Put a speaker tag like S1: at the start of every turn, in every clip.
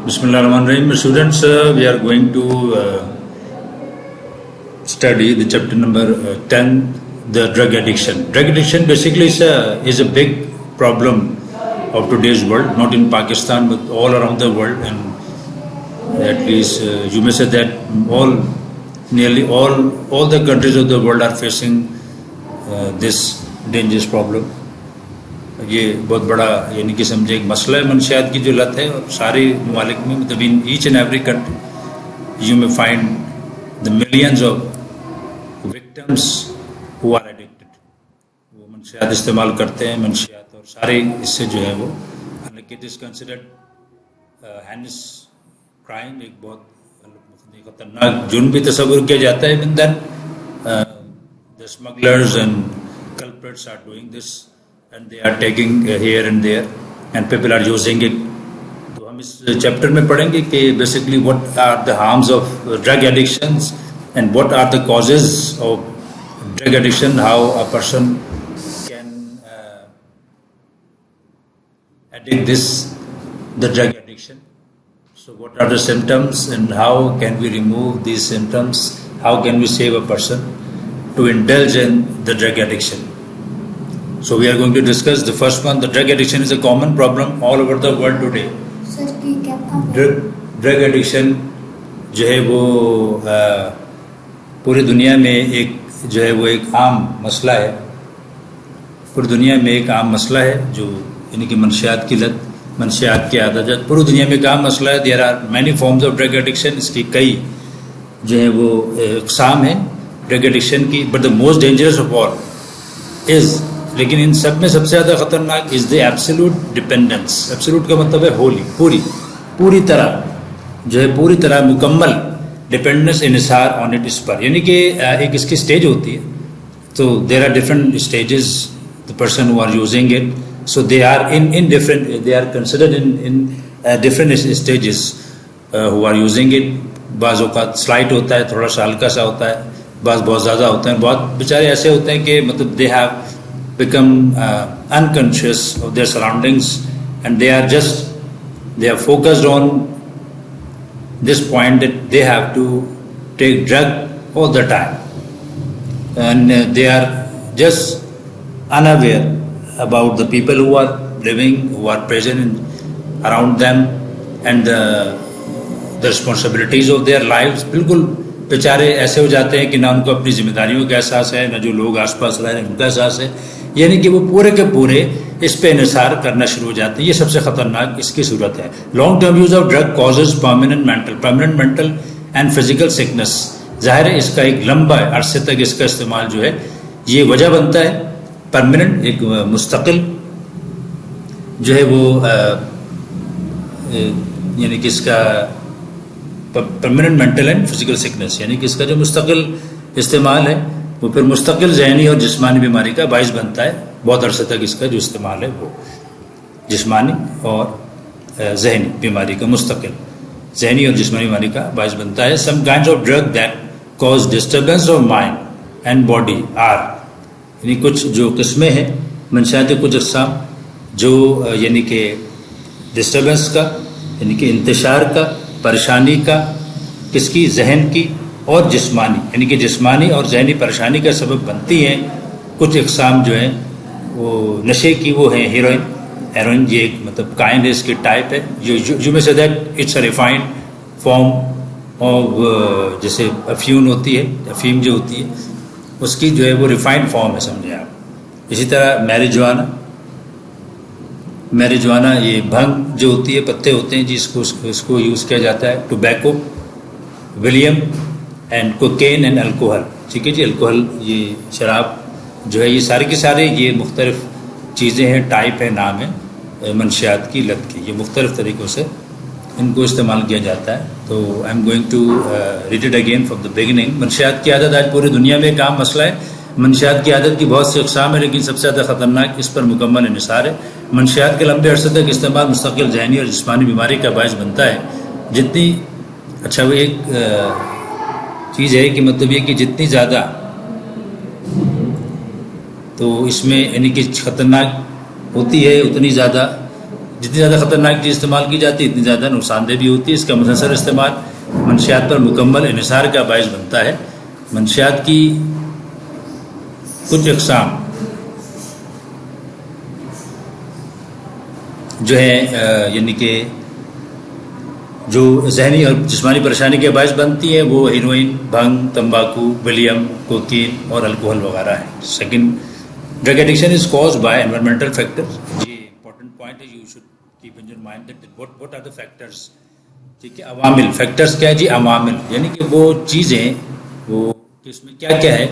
S1: Bismillah ar-Rahman ar-Rahim. Students, we are going to study the chapter number 10, the drug addiction. Drug addiction basically is a big problem of today's world, not in Pakistan but all around the world, and at least you may say that nearly all the countries of the world are facing this dangerous problem. یہ بہت بڑا یعنی کہ سمجھے ایک مسئلہ ہے منشیات کی جو لت ہے، اور سارے ممالک میں مطلب in each and every country you میں find the millions of victims who are addicted. وہ منشیات استعمال کرتے ہیں، منشیات، اور سارے اس سے جو ہے وہ حالانکہ it is considered hence crime, ایک بہت خطرناک جرم بھی تصور کیا جاتا ہے. even then the smugglers and culprits are doing this and they are taking here and there and people are using it. تو ہم اس چیپٹر میں پڑھیں گے کہ basically what are the harms of drug addictions and what are the causes of drug addiction, how a person can addict the drug addiction. So what are the symptoms and how can we remove these symptoms, how can we save a person to indulge in the drug addiction. So we are going to discuss the first one. The drug addiction is a common problem all over the world today. Drug addiction جو ہے وہ پوری دنیا میں ایک جو ہے وہ ایک عام مسئلہ ہے. پوری دنیا میں ایک عام مسئلہ ہے جو یعنی کہ منشیات کی لت، منشیات کی عادت پوری دنیا میں ایک عام مسئلہ ہے. There are many forms of drug addiction. اس کی کئی جو ہے وہ اقسام ہیں ڈرگ ایڈکشن کی. But the most dangerous of all is، لیکن ان سب میں سب سے زیادہ خطرناک از دی ایبسولوٹ ڈپینڈنس. ایبسولوٹ کا مطلب ہے ہولی، پوری طرح جو ہے پوری طرح مکمل ڈپینڈنس، انحصار آن اٹ، اس پر. یعنی کہ ایک اس کی اسٹیج ہوتی ہے، تو there are different stages the person who are using it. So they are in different, they are considered in different stages who are using it. بعض اوقات سلائٹ ہوتا ہے، تھوڑا سا ہلکا سا ہوتا ہے، بعض بہت زیادہ ہوتے ہیں. بہت بیچارے ایسے ہوتے ہیں کہ مطلب they have become unconscious of their surroundings and they are focused on this point that they have to take drug all the time, and they are just unaware about the people who are living, who are present around them, and the responsibilities of their lives. بالکل بیچارے ایسے ہو جاتے ہیں کہ نہ ان کو اپنی ذمہ داریوں کا احساس ہے، نہ جو لوگ آس پاس رہ رہے ہیں ان کا احساس ہے. یعنی کہ وہ پورے کے پورے اس پہ انحصار کرنا شروع ہو جاتے ہیں. یہ سب سے خطرناک اس کی صورت ہے. Long term use of drug causes permanent mental and physical sickness. ظاہر ہے اس کا ایک لمبا عرصے تک اس کا استعمال جو ہے یہ وجہ بنتا ہے پرماننٹ، ایک مستقل جو ہے وہ یعنی کہ اس کا permanent mental and physical sickness, یعنی کہ اس کا جو مستقل استعمال ہے وہ پھر مستقل ذہنی اور جسمانی بیماری کا باعث بنتا ہے. بہت عرصے تک اس کا جو استعمال ہے وہ جسمانی اور ذہنی بیماری کا، مستقل ذہنی اور جسمانی بیماری کا باعث بنتا ہے. Some kinds of drug that cause disturbance of mind and body are, یعنی کچھ جو قسمیں ہیں منشیات، کچھ اقسام جو یعنی کہ ڈسٹربنس کا، یعنی کہ انتشار کا، پریشانی کا، کس کی، ذہن کی اور جسمانی، یعنی کہ جسمانی اور ذہنی پریشانی کا سبب بنتی ہیں. کچھ اقسام جو ہیں وہ نشے کی وہ ہیں ہیروئن. یہ ایک مطلب کائنڈ ہے، اس کی ٹائپ ہے. You may say that it's a refined form of, جیسے افیون ہوتی ہے، افیم جو ہوتی ہے اس کی جو ہے وہ ریفائنڈ فارم ہے، سمجھے آپ. اسی طرح میریجوانا یہ بھنگ جو ہوتی ہے، پتے ہوتے ہیں جی، اس کو یوز کیا جاتا ہے. Tobacco, William and cocaine and alcohol. ٹھیک ہے جی، الکوہل یہ شراب جو ہے، یہ سارے کے سارے یہ مختلف چیزیں ہیں، ٹائپ ہے، نام ہے منشیات کی لت کی. یہ مختلف طریقوں سے ان کو استعمال کیا جاتا ہے. تو I am going to read it again from the beginning. منشیات کی عادت آج پوری دنیا میں ایک عام مسئلہ ہے. منشیات کی عادت کی بہت سی اقسام ہے، لیکن سب سے زیادہ خطرناک اس پر مکمل انحصار ہے. منشیات کے لمبے عرصے تک استعمال مستقل ذہنی اور جسمانی بیماری کا باعث بنتا ہے. جتنی اچھا وہ ایک چیز ہے کہ مطلب یہ کہ جتنی زیادہ تو اس میں یعنی کہ خطرناک ہوتی ہے اتنی زیادہ جتنی زیادہ خطرناک چیز استعمال کی جاتی ہے اتنی زیادہ نقصان دہ بھی ہوتی ہے. اس کا مسلسل استعمال منشیات پر مکمل انحصار کا باعث بنتا ہے. منشیات کی کچھ اقسام جو ہے یعنی کہ جو ذہنی اور جسمانی پریشانی کے باعث بنتی ہے وہ ہیروئن، بھنگ، تمباکو، ولیم، کوکین اور الکوہل وغیرہ ہیں. Second, drug addiction is caused by environmental factors. یہ امپورٹنٹ پوائنٹ ہے، you should keep in your mind that what are the factors. ٹھیک ہے، عوامل. فیکٹرز کیا ہے جی؟ عوامل، یعنی کہ وہ چیزیں وہ کہ اس میں کیا کیا ہے،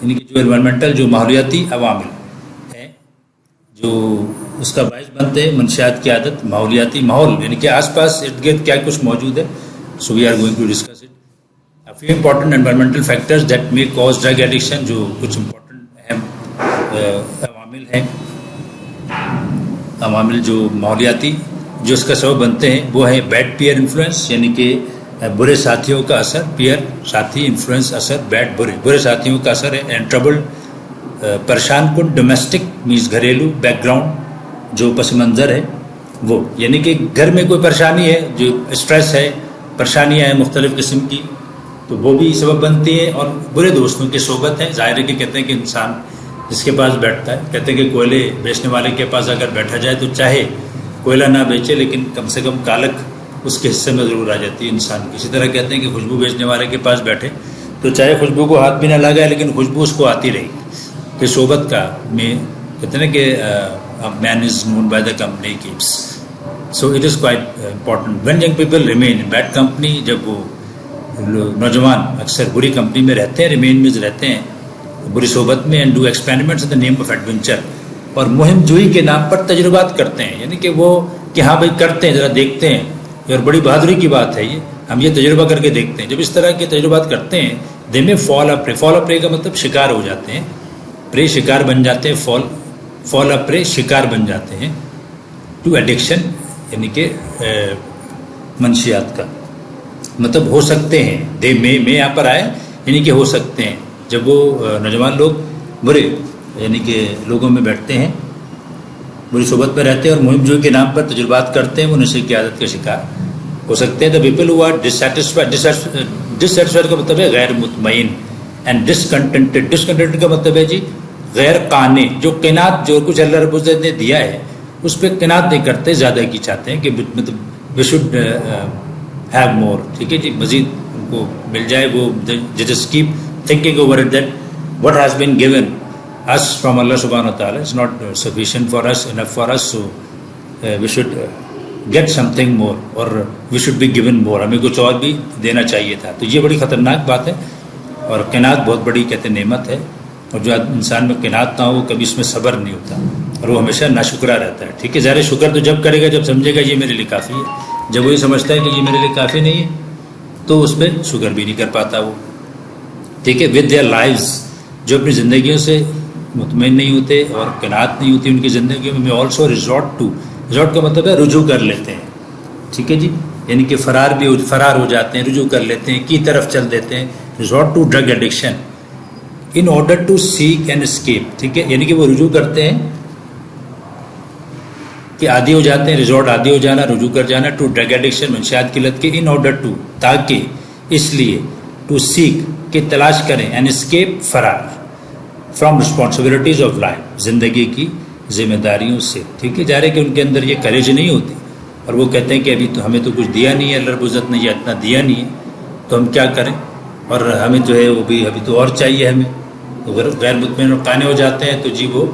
S1: یعنی کہ جو انوائرمنٹل جو ماحولیاتی عوامل ہیں جو اس کا باعث بنتے ہیں. منشیات کی عادت، ماحولیاتی ماحول یعنی کہ آس پاس ارد گرد کیا کچھ موجود ہے. So we are going to discuss it. A few important environmental factors that may cause drug addiction. جو کچھ امپورٹنٹ اہم عوامل ہیں، عوامل جو ماحولیاتی جو اس کا سبب بنتے ہیں وہ ہے بیڈ پیئر انفلوئنس، یعنی کہ برے ساتھیوں کا اثر. پیئر ساتھی، انفلوئنس اثر، بیڈ برے ساتھیوں کا اثر ہے. اینڈ ٹربل پریشان کن ڈومیسٹک مینس گھریلو بیک گراؤنڈ جو پس منظر ہے وہ، یعنی کہ گھر میں کوئی پریشانی ہے، جو اسٹریس ہے، پریشانیاں ہیں مختلف قسم کی، تو وہ بھی سبب بنتی ہے. اور برے دوستوں کی صحبت ہے. ظاہر ہے کہ کہتے ہیں کہ انسان جس کے پاس بیٹھتا ہے، کہتے ہیں کہ کوئلے بیچنے والے کے پاس اگر بیٹھا جائے تو چاہے کوئلہ نہ بیچے لیکن کم سے کم کالک اس کے حصے میں ضرور آ جاتی ہے انسان کی. اسی طرح کہتے ہیں کہ خوشبو بیچنے والے کے پاس بیٹھے تو چاہے خوشبو کو ہاتھ بھی نہ لگائے لیکن خوشبو اس کو آتی رہے گی. کہ صحبت کا میں کہتے ہیں کہ man is known by the company keeps. So it is quite important when young people remain in bad company. جب وہ نوجوان اکثر بری کمپنی میں رہتے ہیں، ریمین میں رہتے ہیں بری صحبت میں، and do experiments in the name of adventure, اور مہم جوئی کے نام پر تجربات کرتے ہیں. یعنی کہ وہ کہ ہاں بھائی کرتے ہیں، ذرا دیکھتے ہیں. اور بڑی بہادری کی بات ہے یہ، ہم یہ تجربہ کر کے دیکھتے ہیں. جب اس طرح کے تجربات کرتے ہیں دے میں فال اپرے. فال اپرے کا مطلب شکار ہو جاتے ہیں. پرے شکار بن جاتے ہیں. فال اپرے شکار بن جاتے ہیں ٹو ایڈکشن، یعنی کہ منشیات کا مطلب ہو سکتے ہیں. دے میں یہاں پر آئے یعنی کہ ہو سکتے ہیں. جب وہ نوجوان لوگ برے یعنی کہ لوگوں میں بیٹھتے ہیں، بری صحبت میں رہتے ہیں اور مہم جوئی کے نام پر تجربات کرتے ہیں، وہ نشے کی عادت کا شکار ہو سکتے ہیں. دا پیپل ہو آر ڈسسیٹسفائڈ کا مطلب ہے غیر مطمئن. اینڈ ڈسکنٹینٹڈ کا مطلب ہے جی غیر قانع. جو قناعت جو کچھ اللہ رب العزت نے دیا ہے اس پہ قناعت نہیں کرتے، زیادہ کی چاہتے ہیں کہ مطلب وی شوڈ ہیو مور. ٹھیک ہے جی، مزید ان کو مل جائے. وہ just keep thinking over it that what has been given us from Allah subhanahu wa ta'ala is not sufficient for us, enough for us, so we should get something more or we should be given more. ہمیں کچھ اور بھی دینا چاہیے تھا. تو یہ بڑی خطرناک بات ہے. اور قناعت بہت بڑی کہتے ہیں نعمت ہے، اور جو انسان میں قناعت نہ ہو وہ کبھی اس میں صبر نہیں ہوتا اور وہ ہمیشہ ناشکرا رہتا ہے. ٹھیک ہے، ظاہر شکر تو جب کرے گا جب سمجھے گا یہ میرے لیے کافی ہے. جب وہ یہ سمجھتا ہے کہ یہ میرے لیے کافی نہیں ہے تو اس پہ شکر بھی نہیں کر پاتا وہ. ٹھیک ہے، ود دیئر لائفز، جو اپنی زندگیوں سے مطمئن نہیں ہوتے اور قناعت نہیں ہوتی ان کی زندگیوں میں آلسو ریزورٹ کا مطلب ہے رجوع کر لیتے ہیں. ٹھیک ہے جی، یعنی کہ فرار ہو جاتے ہیں، رجوع کر لیتے ہیں، کی طرف چل دیتے ہیں. Resort to drug addiction in order to seek and escape. ٹھیک ہے، یعنی کہ وہ رجوع کرتے ہیں کہ عادی ہو جاتے ہیں. ریزورٹ عادی ہو جانا، رجوع کر جانا. ٹو ڈرگ ایڈکشن منشیات کی لت کے. ان آرڈر ٹو تاکہ، اس لیے. ٹو سیک کہ تلاش کریں، اینڈ اسکیپ فرار، فرام رسپانسبلٹیز آف لائف زندگی کی ذمہ داریوں سے. ٹھیک ہے، ظاہر ہے کہ ان کے اندر یہ کریج نہیں ہوتی اور وہ کہتے ہیں کہ ابھی تو ہمیں تو کچھ دیا نہیں ہے، اللہ رب العزت نے یہ اتنا دیا نہیں ہے تو ہم کیا کریں، اور ہمیں جو ہے وہ بھی ابھی تو اور چاہیے ہمیں. تو غیر مطمئن اور قانع ہو جاتے ہیں تو جی وہ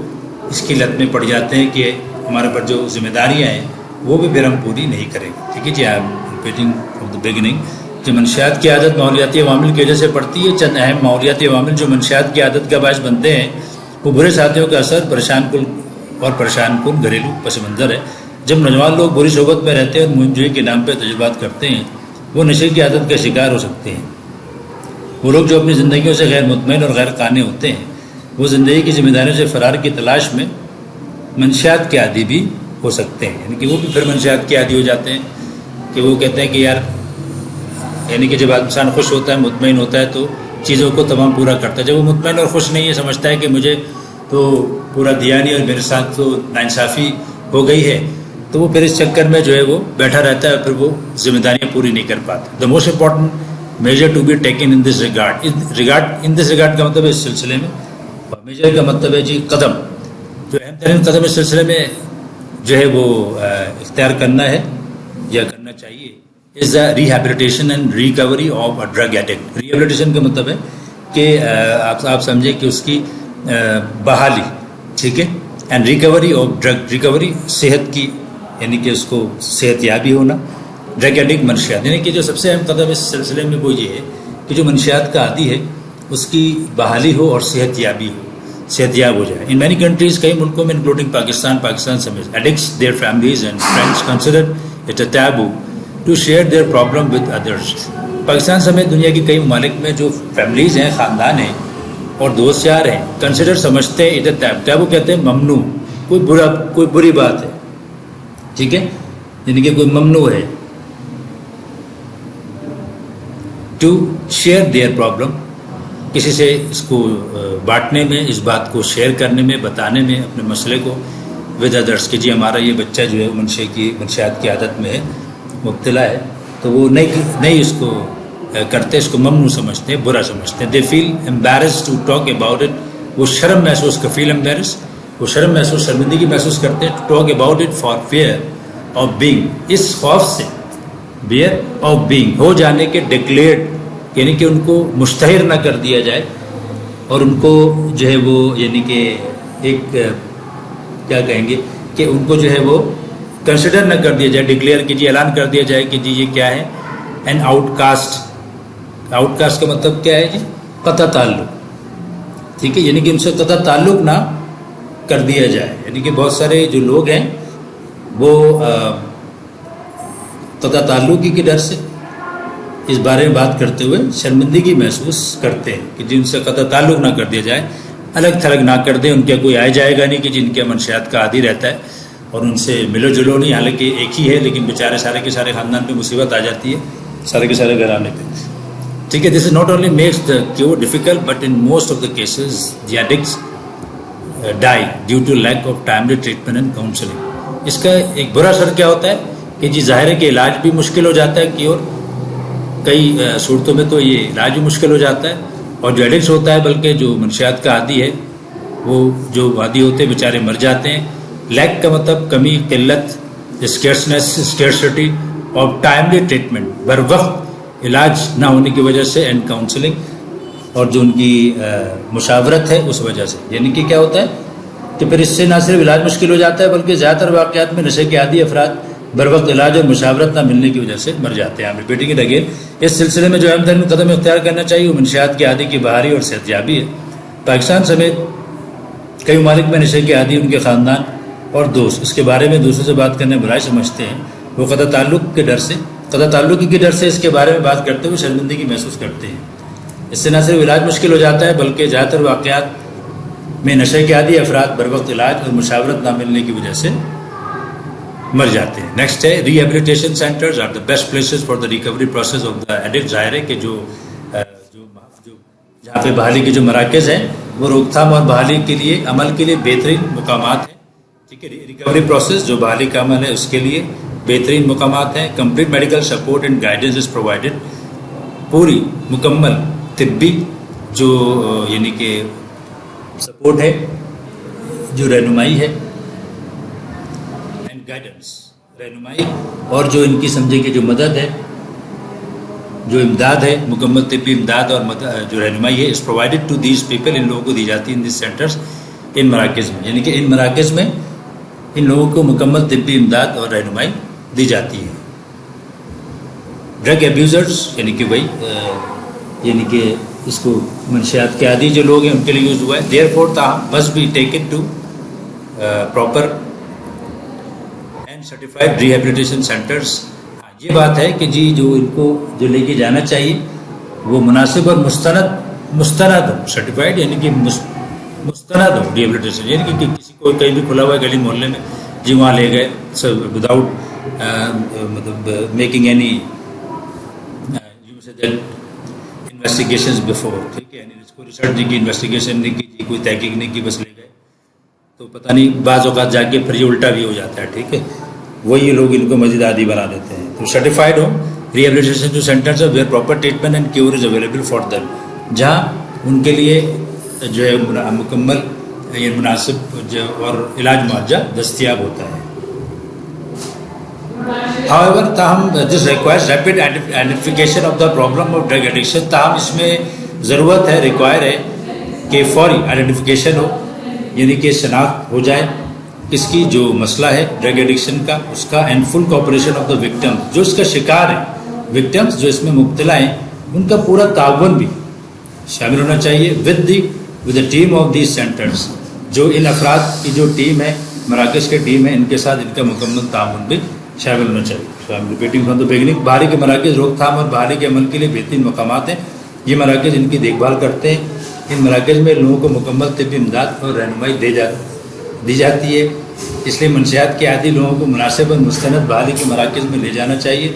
S1: اس کی لت میں پڑ جاتے ہیں کہ ہمارے پر جو ذمہ داریاں ہیں وہ بھی پھر ہم پوری نہیں کریں گے. ٹھیک ہے جی، I am repeating from the beginning کہ منشیات کی عادت ماحولیاتی عوامل کی وجہ سے پڑتی ہے. چند اہم ماحولیاتی عوامل جو منشیات کی عادت کا باعث بنتے ہیں وہ برے ساتھیوں کا اثر، پریشان کن گھریلو پس منظر ہے. جب نوجوان لوگ بری صحبت میں رہتے ہیں اور مہم جوئی کے نام پہ تجربات کرتے ہیں وہ نشے کی عادت کا شکار ہو سکتے ہیں. وہ لوگ جو اپنی زندگیوں سے غیر مطمئن اور غیر قانع ہوتے ہیں وہ زندگی کی ذمہ داریوں سے فرار کی تلاش میں منشیات کے عادی بھی ہو سکتے ہیں. یعنی کہ وہ بھی پھر منشیات کے عادی ہو جاتے ہیں کہ وہ کہتے ہیں کہ یار، یعنی کہ جب انسان خوش ہوتا ہے، مطمئن ہوتا ہے تو چیزوں کو تمام پورا کرتا ہے. جب وہ مطمئن اور خوش نہیں ہے، سمجھتا ہے کہ مجھے تو پورا دیا نہیں اور میرے ساتھ تو ناانصافی ہو گئی ہے، تو وہ پھر اس چکر میں جو ہے وہ بیٹھا رہتا ہے، پھر وہ ذمہ داریاں پوری نہیں کر پاتا. The most important measure to be taken in this regard, in this regard کا مطلب ہے اس سلسلے میں، میجر کا مطلب ہے جی قدم، جو اہم ترین قدم اس سلسلے میں جو ہے وہ اختیار کرنا ہے یا کرنا چاہیے، is the rehabilitation and recovery of a drug addict. Rehabilitation کا مطلب ہے کہ آپ سمجھیں کہ اس کی بحالی، ٹھیک ہے، and recovery of drug, recovery صحت کی، یعنی کہ اس کو صحت یابی ہونا. ڈرگ ایڈکٹ منشیات، یعنی کہ جو سب سے اہم قدم اس سلسلے میں وہ یہ ہے کہ جو منشیات کا عادی ہے اس کی بحالی ہو اور صحت یابی ہو، صحت یاب ہو جائے. ان مینی کنٹریز، کئی ملکوں میں انکلوڈنگ پاکستان سمیت، addicts their families and friends consider it a taboo to share their problem with others. Pakistan سمیت دنیا کے کئی ممالک میں جو فیملیز ہیں، خاندان ہیں اور دوست یار ہیں، کنسیڈر سمجھتے ہیں ادھر ٹیبو کہتے ہیں ممنوع، کوئی بری بات ہے، ٹھیک ہے، یعنی کہ کوئی ممنوع ہے، ٹو شیئر دیئر پرابلم، کسی سے اس کو بانٹنے میں، اس بات کو شیئر کرنے میں، بتانے میں اپنے مسئلے کو، ود ادرس، کہ جی ہمارا یہ بچہ جو ہے منشیات کی عادت میں مبتلا ہے، تو وہ نہیں اس کو کرتے، اس کو ممنوع سمجھتے ہیں، برا سمجھتے ہیں. They feel embarrass to talk about it, وہ شرم محسوس کا فیل امبیرس، وہ شرمندگی محسوس کرتے ہیں، to talk about it for fear of being, اس خوف سے، بیئر آف بینگ، ہو جانے کے، ڈکلیئرڈ، یعنی کہ ان کو مشتہر نہ کر دیا جائے، اور ان کو جو ہے وہ یعنی کہ ایک کیا کہیں گے کہ ان کو جو ہے وہ کنسیڈر نہ کر دیا جائے، ڈکلیئر کیجیے، اعلان کر دیا جائے کہ جی یہ کیا ہے، an out cost. Out cost کا مطلب کیا ہے جی؟ قطع تعلق، ٹھیک ہے، یعنی کہ ان سے قطع تعلق نہ کر دیا جائے. یعنی کہ بہت سارے جو لوگ ہیں وہ قطع تعلقی کے ڈر سے اس بارے میں بات کرتے ہوئے شرمندگی محسوس کرتے ہیں کہ جن سے قطع تعلق نہ کر دیا جائے، الگ تھلگ نہ کر دیں، ان کا کوئی آئے جائے گا نہیں کہ جن کے منشیات کا عادی رہتا ہے اور ان سے ملو جلو نہیں، حالانکہ ایک ہی ہے لیکن بیچارے سارے کے سارے خاندان پہ مصیبت آ جاتی ہے، سارے کے سارے گھرانے پہ، ٹھیک ہے. This is not only makes the cure difficult but in most of the cases the addicts die due to lack of timely treatment and counselling. اس کا ایک برا اثر کیا ہوتا ہے کہ جی ظاہر ہے کہ علاج بھی مشکل ہو جاتا ہے، کیور کئی صورتوں میں تو یہ علاج بھی مشکل ہو جاتا ہے، اور جو ایڈکٹس ہوتا ہے بلکہ جو منشیات کا عادی ہے وہ جو عادی ہوتے ہیں بیچارے مر جاتے ہیں. لیک کا مطلب کمی، قلت، اسکیرسٹی آف ٹائملی ٹریٹمنٹ، بر وقت علاج نہ ہونے کی وجہ سے، اینڈ کاؤنسلنگ، اور جو ان کی مشاورت ہے اس وجہ سے. یعنی کہ کیا ہوتا ہے کہ پھر اس سے نہ صرف علاج مشکل ہو جاتا ہے بلکہ زیادہ تر واقعات میں نشے کے عادی افراد بر وقت علاج اور مشاورت نہ ملنے کی وجہ سے مر جاتے ہیں. ریپیٹنگ اٹ اگین، اس سلسلے میں جو اہم ترین قدم اختیار کرنا چاہیے وہ منشیات کے عادی کی بحالی اور صحت یابی ہے. پاکستان سمیت کئی ممالک میں نشے کے عادی، ان کے خاندان اور دوست اس کے بارے میں دوسروں سے بات کرنے برائی سمجھتے ہیں. وہ قطع تعلقی کے ڈر سے اس کے بارے میں بات کرتے ہوئے شرمندگی محسوس کرتے ہیں. اس سے نہ صرف علاج مشکل ہو جاتا ہے بلکہ زیادہ تر واقعات میں نشے کے عادی افراد بر وقت علاج اور مشاورت نہ ملنے کی وجہ سے مر جاتے ہیں. نیکسٹ ہے rehabilitation centres are the best places for the recovery process of the addict. ظاہر ہے کہ جو جہاں پہ بحالی کے جو مراکز ہیں وہ روک تھام اور بحالی کے لیے، عمل کے لیے بہترین مقامات ہیں، ٹھیک ہے. ریکوری پروسیس جو بحالی کا عمل ہے اس کے لیے بہترین مقامات ہیں. Complete medical support and guidance is provided, پوری مکمل طبی جو یعنی کہ سپورٹ ہے، جو رہنمائی ہے، اینڈ گائیڈنس، رہنمائی، اور جو ان کی سمجھے کہ جو مدد ہے، جو امداد ہے، مکمل طبی امداد اور جو رہنمائی ہے، is provided to these people, ان لوگوں کو دی جاتی ہے ان دیز سینٹرز، ان مراکز میں. یعنی کہ ان مراکز میں ان لوگوں کو مکمل طبی امداد اور رہنمائی دی جاتی ہے. ڈرگ ایبیوزرز، یعنی کہ وہی یعنی کہ اس کو منشیات کے عادی جو لوگ ہیں ان کے لیے یوز ہوا ہے. دیئر فور تاہم must be taken to proper and certified rehabilitation centres. یہ بات ہے کہ جی جو ان کو جو لے کے جانا چاہیے وہ مناسب اور مستند ہو، سرٹیفائڈ یعنی کہ مستند ہو ریہیبلیٹیشن. یعنی کہ کسی کو کہیں بھی کھلا ہوا ہے گلی محلے میں، جی وہاں لے گئے وداؤٹ مطلب میکنگ اینی انویسٹیگیشنز بفور، ٹھیک ہے، یعنی اس کو ریسرچ نہیں کی، انویسٹیگیشن نہیں کی، جی کوئی تحقیق نہیں کی، بس لے گئے، تو پتہ نہیں بعض اوقات جا کے پھر یہ الٹا بھی ہو جاتا ہے، ٹھیک ہے. وہی لوگ ان کو مزید عادی بنا دیتے ہیں. تو سرٹیفائڈ ہو ریہیبلیٹیشن جو centres where proper treatment and cure is available for them, جہاں ان کے لیے جو ہے مکمل مناسب جو اور علاج معالجہ دستیاب ہوتا ہے. However, تاہم this requires rapid identification of the problem of drug addiction. تاہم اس میں ضرورت ہے، ریکوائر ہے کہ فوری آئیڈینٹیفیکیشن ہو، یعنی کہ شناخت ہو جائے اس کی جو مسئلہ ہے ڈرگ ایڈکشن کا، اس کا and full cooperation of the victim, جو اس کا شکار ہے، وکٹمس جو اس میں مبتلا ہیں، ان کا پورا تعاون بھی شامل ہونا چاہیے with the team of these centres. جو ان افراد کی جو ٹیم ہے، مراکز کے ٹیم ہے، ان کے ساتھ ان کا مکمل تعاون بھی شامل ہونا چاہیے. ریپیٹنگ فرام دا بگننگ، بحالی کے مراکز روک تھام اور بحالی کے عمل کے لیے بہترین مقامات ہیں. یہ مراکز ان کی دیکھ بھال کرتے ہیں. ان مراکز میں لوگوں کو مکمل طبی امداد اور رہنمائی دی جاتی ہے. اس لیے منشیات کے عادی لوگوں کو مناسب اور مستند بحالی کے مراکز میں لے جانا چاہیے،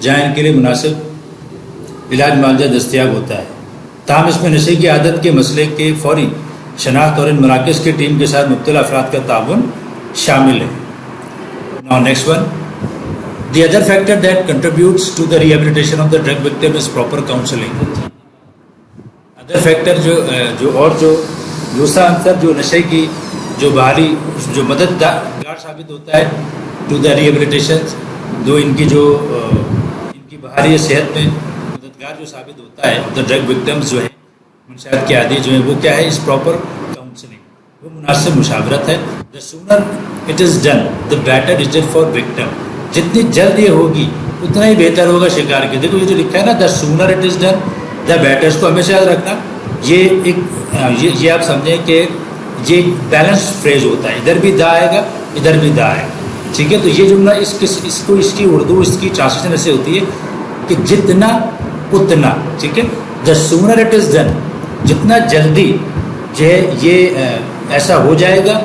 S1: جہاں ان کے لیے مناسب علاج معالجہ دستیاب ہوتا ہے. تاہم اس میں نشے کی عادت کے مسئلے کے فوری شناخت اور ان مراکز کی ٹیم کے ساتھ مبتلا افراد کا تعاون شامل ہے. Now next one, the other factor that contributes to the rehabilitation of the drug victim is proper counseling. Other factor جو دوسرا عنصر جو نشے کی جو بحالی جو مددگار ثابت ہوتا ہے ٹو دا ریہیبلیٹیشن، جو ان کی بحالی صحت میں مددگار جو ثابت ہوتا ہے دا ڈرگ وکٹمز جو ہے منشیات کے عادی جو ہے، وہ کیا ہے؟ اس پراپر کاؤنسلنگ، وہ مناسب مشاورت ہے. دا sooner it is done the better is it for victim. جتنی جلد یہ ہوگی اتنا ہی بہتر ہوگا شکار کے. دیکھو یہ جو لکھا ہے نا، the sooner it is done the better, اس کو ہمیشہ یاد رکھنا. یہ آپ سمجھیں کہ یہ بیلنس فریز ہوتا ہے، ادھر بھی دا آئے گا ادھر بھی دا آئے گا. ٹھیک ہے، تو یہ جملہ اس کی اردو اس کی ٹرانسلیشن ایسے ہوتی ہے کہ جتنا اتنا. ٹھیک ہے، دا سونر اٹ از ڈن، جتنا جلدی جو ہے یہ ایسا ہو جائے گا،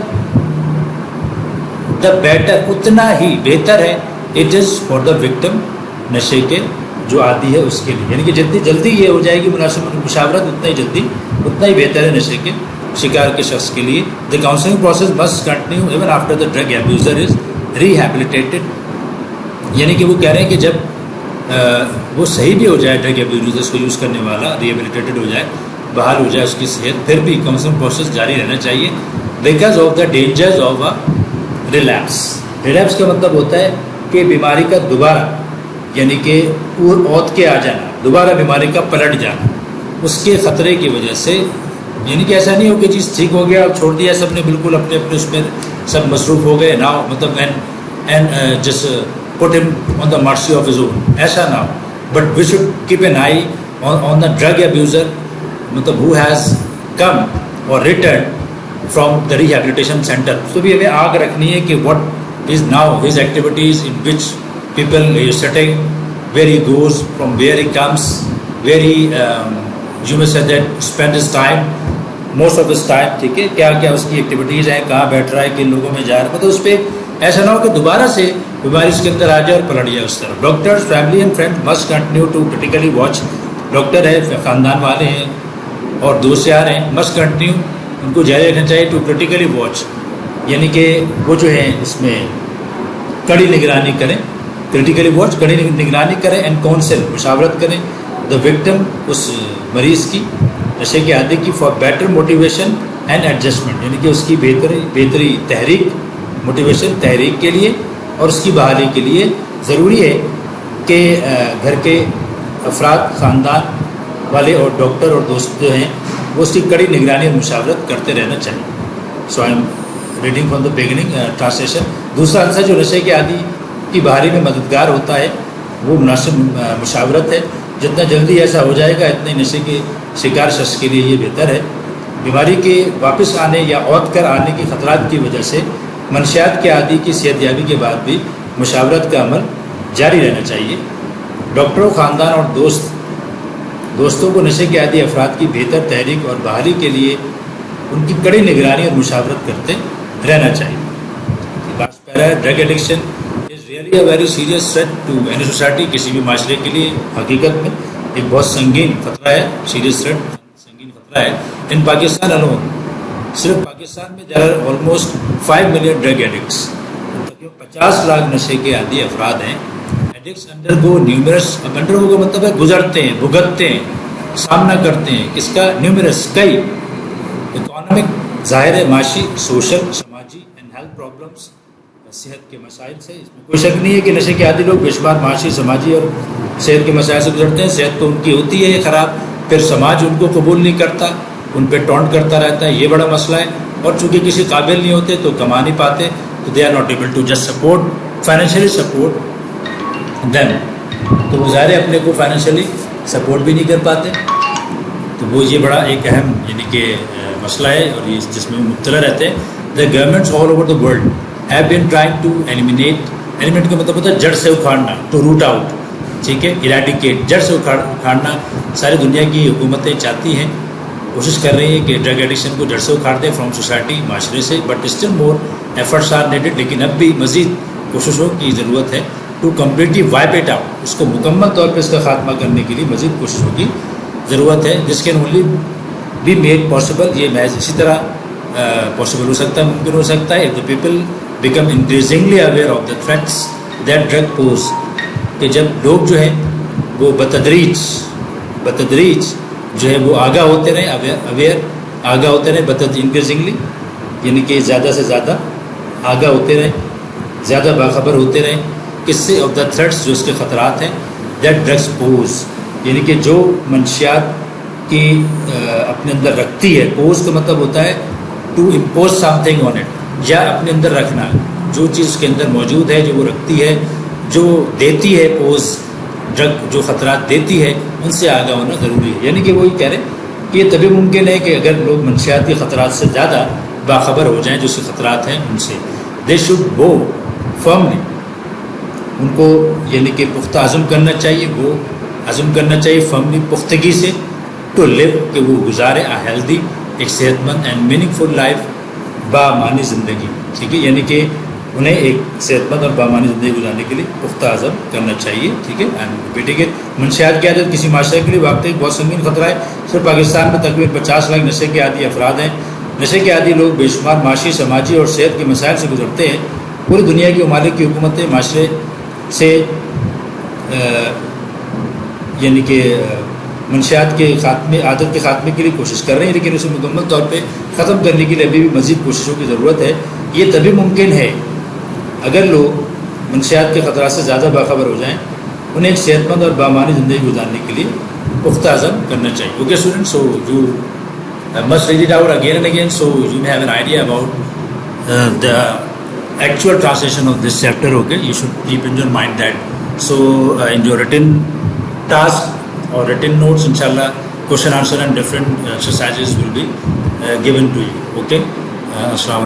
S1: دا بیٹر اتنا ہی بہتر ہے. It is for the victim, نشے کے جو عادی ہے اس کے لیے، یعنی کہ جتنی جلدی یہ ہو جائے گی مناسب مشاورت، اتنا ہی بہتر ہے نشے کے شکار کے شخص کے لیے. The counselling process must continue even after the drug abuser is rehabilitated. یعنی کہ وہ کہہ رہے ہیں کہ جب وہ صحیح بھی ہو جائے، ڈرگ ایبیوزر کو یوز کرنے والا ریہیبلیٹیٹڈ ہو جائے، بحال ہو جائے اس کی صحت، پھر بھی کاؤنسلنگ پروسیس جاری رہنا چاہیے because of the dangers of relapse. Relapse کا مطلب ہوتا ہے کہ بیماری کا دوبارہ، یعنی کہ اوت کے آ جانا، دوبارہ بیماری کا پلٹ جانا، اس کے خطرے کی وجہ سے. یعنی کہ ایسا نہیں ہو کہ چیز ٹھیک ہو گیا اور چھوڑ دیا سب نے، بالکل اپنے اس میں سب مصروف ہو گئے نہ، مطلب اینڈ جس پٹ ہم آن دا مرسی آف ہز اون، ایسا نہ ہو. But we should keep an eye on the drug abuser, مطلب ہو ہیز کم اور return from the rehabilitation centre. تو بھی ہمیں آگ رکھنی ہے کہ what is now his activities in which people is sitting, where he goes, from where he comes, where he you may say that spend his time, most of his time. ٹھیک ہے، کیا کیا اس کی ایکٹیویٹیز ہیں، کہاں بیٹھ رہا ہے، کن لوگوں میں جا رہا ہے، مطلب اس پہ ایسا نہ ہو کہ دوبارہ سے بیماری اس کے اندر آ جائے اور پلٹ جائے اس طرح. Doctors, family and friend must continue to critically watch. Doctor ہے، خاندان والے ہیں اور دوست یار ہیں، مسٹ کنٹینیو، ان کو جاری رکھنا چاہیے ٹو کریٹیکلی واچ، یعنی کہ وہ جو ہے اس میں کڑی نگرانی کریں، کریٹیکلی واچ، کڑی نگرانی کریں، اینڈ کاؤنسل، مشاورت کریں دا وکٹم، اس مریض کی، نشے کے عادی کی، for better motivation and adjustment, یعنی کہ اس کی بہتری تحریک، موٹیویشن تحریک کے لیے اور اس کی بحالی کے لیے ضروری ہے کہ گھر کے افراد، خاندان والے اور ڈاکٹر اور دوست جو ہیں وہ اس کی کڑی نگرانی اور مشاورت کرتے رہنا چاہیے. So I am reading from the beginning translation. دوسرا عنصر جو نشے کے عادی کی بحالی میں مددگار ہوتا ہے وہ مناسب مشاورت ہے. جتنا جلدی ایسا ہو جائے گا اتنے نشے کے شکار شخص کے لیے یہ بہتر ہے. بیماری کے واپس آنے یا عود کر آنے کے خطرات کی وجہ سے منشیات کے عادی کی صحت یابی کے بعد بھی مشاورت کا عمل جاری رہنا چاہیے. ڈاکٹروں، خاندان اور دوستوں کو نشے کے عادی افراد کی بہتر تحریک اور بحالی کے لیے ان کی کڑی نگرانی اور مشاورت کرتے رہنا چاہیے. Drug addiction really a very serious threat to any society. کسی بھی معاشرے کے لیے حقیقت میں ایک بہت سنگین خطرہ ہے، سیریس تھریٹ، سنگین خطرہ ہے. ان پاکستان alone، صرف پاکستان میں there are almost 5 million drug addicts. 50 lakh نشے کے عادی افراد ہیں. ایڈکٹس انڈرگو نیومرس، اب انڈرگو کا مطلب ہے گزرتے ہیں، بھگتتے ہیں، سامنا کرتے ہیں. کس کا؟ نیومرس، کئی اکانومک، ظاہر ہے معاشی، سوشل، سماجی اینڈ ہیلتھ پرابلمس، صحت کے مسائل سے. اس میں کوئی شک نہیں ہے کہ نشے کے عادی لوگ بے شمار معاشی، سماجی اور صحت کے مسائل سے گزرتے ہیں. صحت تو ان کی ہوتی ہے خراب، پھر سماج ان کو قبول نہیں کرتا، ان پہ ٹونٹ کرتا رہتا ہے، یہ بڑا مسئلہ ہے. اور چونکہ کسی قابل نہیں ہوتے تو کما نہیں پاتے، تو they are not able to just support, financially support them. تو وہ ظاہر اپنے کو فائنینشلی سپورٹ بھی نہیں کر پاتے. تو وہ یہ بڑا ایک اہم یعنی کہ مسئلہ ہے، اور یہ جس میں وہ مبتلا رہتے ہیں. The governments all over the world have been trying to eliminate کا مطلب ہوتا ہے جڑ سے اکھاڑنا، ٹو روٹ آؤٹ، ٹھیک ہے، ایریڈیکیٹ، جڑ سے اکھاڑنا. ساری دنیا کی حکومتیں چاہتی ہیں، کوشش کر رہی ہیں کہ ڈرگ ایڈکشن کو جڑ سے اکھاڑ دیں فرام سوسائٹی، معاشرے سے. But still more efforts are needed, لیکن اب بھی مزید کوششوں کی ضرورت ہے to completely wipe it out. اس کو مکمل طور پہ اس کا خاتمہ کرنے کے لیے مزید کوششوں کی ضرورت ہے. جس can only be made possible, یہ محض اسی طرح پاسبل ہو سکتا ہے، ممکن ہو سکتا ہے، if the people become increasingly aware of the threats that drug pose. کہ جب لوگ جو ہیں وہ بتدریج جو ہے وہ آگاہ ہوتے رہیں، آگاہ ہوتے رہیں انکریزنگلی، یعنی کہ زیادہ سے زیادہ آگاہ ہوتے رہیں، زیادہ باخبر ہوتے رہیں. کس سے؟ آف دا تھریٹس، جو اس کے خطرات ہیں. دیٹ ڈرگس پوز، یعنی کہ جو منشیات کی اپنے اندر رکھتی ہے. پوز کا مطلب ہوتا ہے to impose something on it, یا اپنے اندر رکھنا. جو چیز اس کے اندر موجود ہے، جو وہ رکھتی ہے، جو دیتی ہے پوز، ڈرگ جو خطرات دیتی ہے، ان سے آگاہ ہونا ضروری ہے. یعنی کہ وہی کہہ رہے ہیں کہ یہ تبھی ممکن ہے کہ اگر لوگ منشیاتی خطرات سے زیادہ باخبر ہو جائیں، جو سے خطرات ہیں ان سے. دے شوڈ گو فرملی، ان کو یعنی کہ پختہ عزم کرنا چاہیے، وہ عزم کرنا چاہیے فرملی، پختگی سے، ٹو لیو، کہ وہ گزارے ہیلدی، ایک صحت مند اینڈ میننگ فل لائف، بامعنی زندگی. ٹھیک ہے، یعنی کہ انہیں ایک صحت مند اور بامعنی زندگی گزارنے کے لیے پختہ عزم کرنا چاہیے. ٹھیک ہے. بیٹے کے منشیات کی عادت کسی معاشرے کے لیے واقعی بہت سنگین خطرہ ہے. صرف پاکستان میں تقریباً 50 لاکھ نشے کے عادی افراد ہیں. نشے کے عادی لوگ بے شمار معاشی، سماجی اور صحت کے مسائل سے گزرتے ہیں. پوری دنیا کی ممالک کی حکومتیں معاشرے سے یعنی کہ منشیات کے خاتمے، عادت کے خاتمے کے لیے کوشش کر رہے ہیں، لیکن اسے مکمل طور پہ ختم کرنے کے لیے ابھی بھی مزید کوششوں کی ضرورت ہے. یہ تبھی ممکن ہے اگر لوگ منشیات کے خطرات سے زیادہ باخبر ہو جائیں، انہیں ایک صحت مند اور بامعنی زندگی گزارنے کے لیے پختہ عزم کرنا چاہیے. Okay students, so you must read it out again and again so you may have an idea about the actual translation of this chapter. Okay, you should keep in your mind that. So in your written task or written notes, inshallah, question answer and different exercises will be given to you. Okay, assalamu